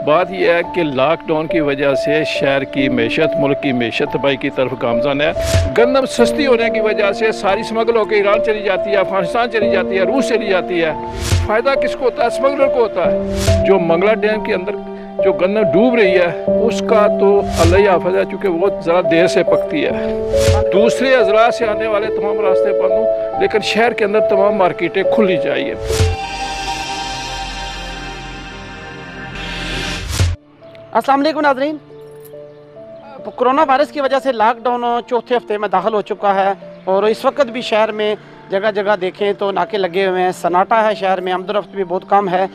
बात यह है कि लॉकडाउन की वजह से शहर की मैशत, मुल्क की मैशत तबाही की तरफ गामज़न है। गंदम सस्ती होने की वजह से सारी स्मगल होकर ईरान चली जाती है, अफगानिस्तान चली जाती है, रूस चली जाती है। फ़ायदा किसको होता है? स्मगलर को होता है। जो मंगला डैम के अंदर जो गंदम डूब रही है उसका तो अल्लाह ही हाफ़िज़ है, चूँकि वो ज़रा देर से पकती है। दूसरे अजला से आने वाले तमाम रास्ते बंद हों, लेकिन शहर के अंदर तमाम मार्केटें खुलनी चाहिए। अस्सलाम वालेकुम नाज़रीन, कोरोना वायरस की वजह से लॉकडाउन चौथे हफ्ते में दाखिल हो चुका है और इस वक्त भी शहर में जगह जगह देखें तो नाके लगे हुए हैं, सन्नाटा है शहर में, आमदोरफ्त भी बहुत कम है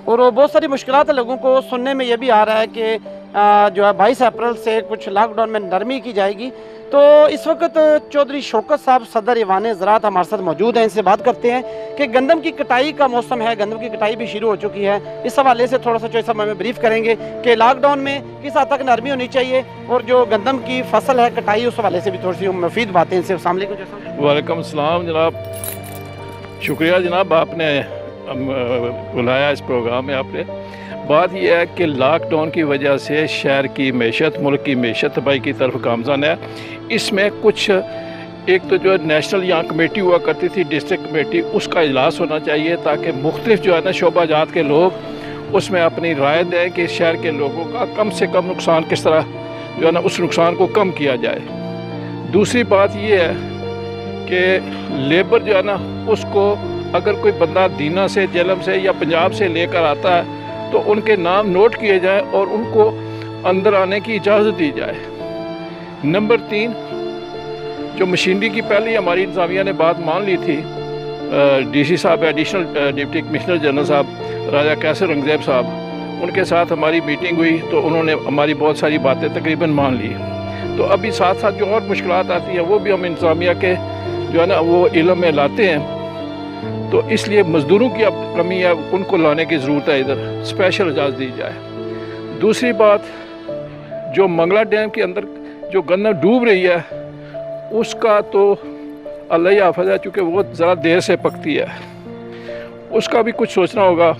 और बहुत सारी मुश्किलात लोगों को। सुनने में ये भी आ रहा है कि जो है 22 अप्रैल से कुछ लॉकडाउन में नरमी की जाएगी। तो इस वक्त चौधरी शौकत साहब सदर ईवान ज़राअत हमारे साथ मौजूद हैं। इनसे बात करते हैं कि गंदम की कटाई का मौसम है, गंदम की कटाई भी शुरू हो चुकी है। इस हवाले से थोड़ा सा जो सब हमें ब्रीफ करेंगे कि लॉकडाउन में किस हद तक नरमी होनी चाहिए और जो गंदम की फसल है कटाई, उस हवाले से भी थोड़ी सी मुफीद बातें इनसे। अस्सलाम वालेकुम। वालेकुम सलाम जनाब, शुक्रिया जनाब, आपने बुलाया इस प्रोग्राम में। आपने बात यह है कि लॉकडाउन की वजह से शहर की मैशत, मुल्क की मैशत तबाही की तरफ गामज़न है। इसमें कुछ एक तो जो नेशनल यहाँ कमेटी हुआ करती थी, डिस्ट्रिक्ट कमेटी, उसका इजलास होना चाहिए ताकि मुख्तलिफ जो है ना शोबाजात के लोग उसमें अपनी राय दें कि शहर के लोगों का कम से कम नुकसान किस तरह जो है ना उस नुकसान को कम किया जाए। दूसरी बात ये है कि लेबर जो है ना उसको अगर कोई बंदा दीना से, जेलम से या पंजाब से लेकर आता है तो उनके नाम नोट किए जाए और उनको अंदर आने की इजाज़त दी जाए। नंबर 3, जो मशीनरी की पहले हमारी इंतज़ामिया ने बात मान ली थी, डीसी साहब, एडिशनल डिप्टी कमिश्नर जनरल साहब राजा कैसर रंगज़ेब साहब, उनके साथ हमारी मीटिंग हुई तो उन्होंने हमारी बहुत सारी बातें तकरीबन मान ली। तो अभी साथ साथ जो और मुश्किलात आती हैं वो भी हम इंतज़ामिया के जो है ना वो इल्म में लाते हैं। तो इसलिए मज़दूरों की अब कमी है, उनको लाने की ज़रूरत है, इधर स्पेशल इजाज़त दी जाए। दूसरी बात, जो मंगला डैम के अंदर जो गंदम डूब रही है उसका तो अल्लाह ही हाफ़िज़ है, चूँकि वो ज़रा देर से पकती है, उसका भी कुछ सोचना होगा।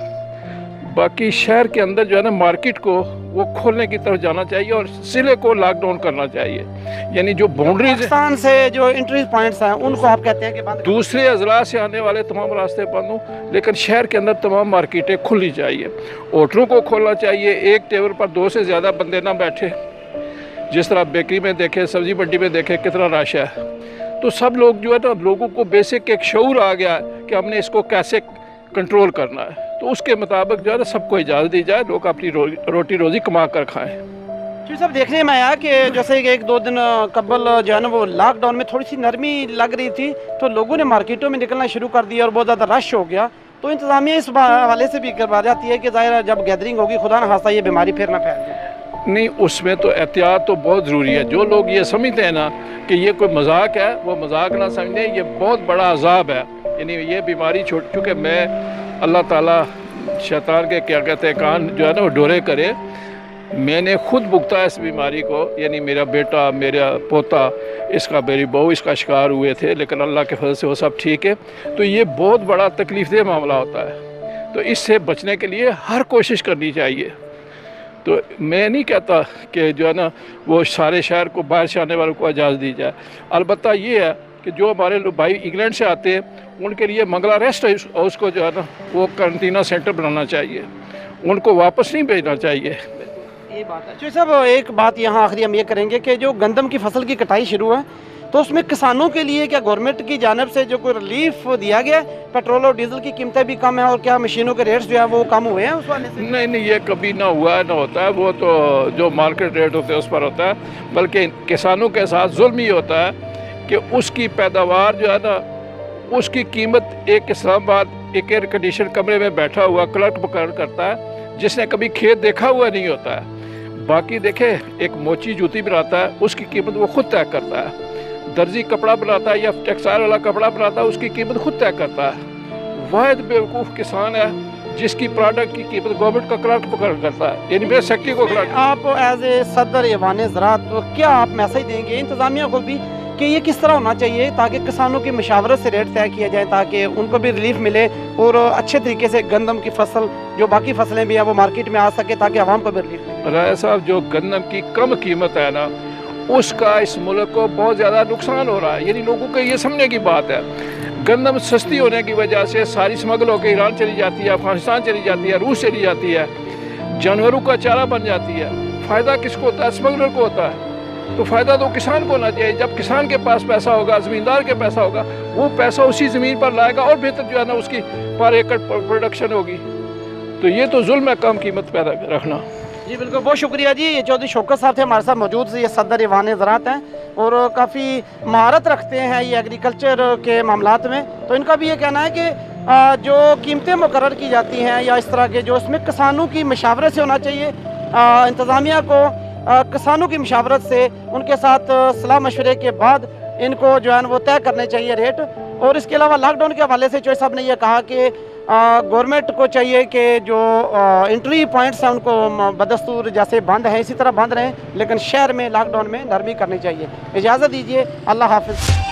बाकी शहर के अंदर जो है ना मार्केट को वो खोलने की तरफ जाना चाहिए और ज़िले को लॉकडाउन करना चाहिए। यानी जो बाउंड्रीज से जो एंट्री पॉइंट्स हैं उनको आप कहते हैं कि बंद, दूसरे अजला से आने वाले तमाम रास्ते बंद हों, लेकिन शहर के अंदर तमाम मार्केटें खुलनी चाहिए। होटलों को खोलना चाहिए, एक टेबल पर 2 से ज़्यादा बंदे ना बैठे। जिस तरह बेकरी में देखे, सब्ज़ी मंडी में देखे कितना रश है, तो सब लोग जो है ना, लोगों को बेसिक एक शऊर आ गया कि हमने इसको कैसे कंट्रोल करना है। तो उसके मुताबिक जो है ना सबको इजाज़त दी जाए, लोग अपनी रोटी रोज़ी कमा कर खाएँ। जी सब देखने में आया कि जैसे कि 1-2 दिन कबल जो है ना वो लॉकडाउन में थोड़ी सी नरमी लग रही थी तो लोगों ने मार्केटों में निकलना शुरू कर दिया और बहुत ज़्यादा रश हो गया। तो इंतज़ामिया इस हवाले से भी करवा जाती है कि ज़ाहिर जब गैदरिंग होगी खुदा न खास्ता ये बीमारी फिर ना फैल जाए। नहीं, उसमें तो एहतियात तो बहुत ज़रूरी है। जो लोग ये समझते हैं ना कि ये कोई मजाक है, वो मजाक ना समझें, ये बहुत बड़ा अजाब है। यानी ये बीमारी चूँकि मैं अल्लाह ताला शैतान के क्या कहते हैं कान जो है ना वो डोरे करे, मैंने खुद भुगता इस बीमारी को। यानी मेरा बेटा, मेरा पोता, इसका, मेरी बहू इसका शिकार हुए थे, लेकिन अल्लाह के फजल से वो सब ठीक है। तो ये बहुत बड़ा तकलीफ़देह मामला होता है, तो इससे बचने के लिए हर कोशिश करनी चाहिए। तो मैं नहीं कहता कि जो है ना वो सारे शहर को, बाहर से आने वालों को इजाज़त दी जाए। अलबत्ता ये है कि जो हमारे लोग भाई इंग्लैंड से आते हैं उनके लिए मंगला रेस्ट हाउस को जो है ना वो क्वारंटीना सेंटर बनाना चाहिए, उनको वापस नहीं भेजना चाहिए। ये बात है। साहब एक बात यहाँ आखिरी हम ये करेंगे कि जो गंदम की फसल की कटाई शुरू है तो उसमें किसानों के लिए क्या गवर्नमेंट की जानिब से जो कोई रिलीफ दिया गया है? पेट्रोल और डीजल की कीमतें भी कम है और क्या मशीनों के रेट्स जो है वो कम हुए हैं उस वाले से? नहीं, ये कभी ना हुआ ना होता है। वो तो जो मार्केट रेट होते हैं उस पर होता है, बल्कि किसानों के साथ जुल्म ही होता है कि उसकी पैदावार जो है ना उसकी कीमत एक इस्लामाबाद एक एयर कंडीशन कमरे में बैठा हुआ क्लर्क मुकर्रर करता है जिसने कभी खेत देखा हुआ नहीं होता है। बाकी देखे, एक मोची जूती बनाता है उसकी कीमत वो खुद तय करता है, दर्जी कपड़ा बनाता है या टेक्सटाइल वाला कपड़ा बनाता है उसकी कीमत खुद तय करता है। वाहिद बेवकूफ़ किसान है जिसकी प्रोडक्ट की कीमत गवर्नमेंट का क्लर्क मुकर्रर करता है, यानी मेरे सेक्रेटरी को क्लर्क। आप एज ए सदर ईवान ज़राअत तो क्या आप मैसेज देंगे इंतज़ामिया को भी कि ये किस तरह होना चाहिए ताकि किसानों की मशावरत से रेट तय किया जाए ताकि उनको भी रिलीफ मिले और अच्छे तरीके से गंदम की फसल जो बाकी फसलें भी हैं वो मार्केट में आ सके ताकि आवाम को भी रिलीफ मिले। राय साहब, जो गंदम की कम कीमत है ना, उसका इस मुल्क को बहुत ज़्यादा नुकसान हो रहा है। यानी लोगों को ये समझने की बात है, गंदम सस्ती होने की वजह से सारी स्मगल होकर ईरान चली जाती है, अफगानिस्तान चली जाती है, रूस चली जाती है, जानवरों का चारा बन जाती है। फ़ायदा किसको होता है? स्मगलर को होता है। तो फ़ायदा तो किसान को होना चाहिए। जब किसान के पास पैसा होगा, ज़मींदार के पैसा होगा, वो पैसा उसी ज़मीन पर लाएगा और बेहतर जो है ना उसकी पर एकड़ प्रोडक्शन होगी। तो ये तो जुल्म है कम कीमत पैदा रखना। जी बिल्कुल, बहुत शुक्रिया जी। ये चौधरी शौकत साहब थे हमारे साथ मौजूद। ये सदर ईवान ज़राअत हैं और काफ़ी महारत रखते हैं ये एग्रीकल्चर के मामलात में। तो इनका भी ये कहना है कि जो कीमतें मुकर्रर की जाती हैं या इस तरह के जो उसमें किसानों की मशावरत से होना चाहिए। इंतज़ामिया को किसानों की मशावरत से उनके साथ सलाह मशवरे के बाद इनको जो है वो तय करने चाहिए रेट। और इसके अलावा लॉकडाउन के हवाले से चौधरी साहब ने यह कहा कि गवर्नमेंट को चाहिए कि जो एंट्री पॉइंट्स हैं उनको बदस्तूर जैसे बंद हैं इसी तरह बंद रहें, लेकिन शहर में लॉकडाउन में नरमी करनी चाहिए। इजाज़त दीजिए, अल्लाह हाफिज़।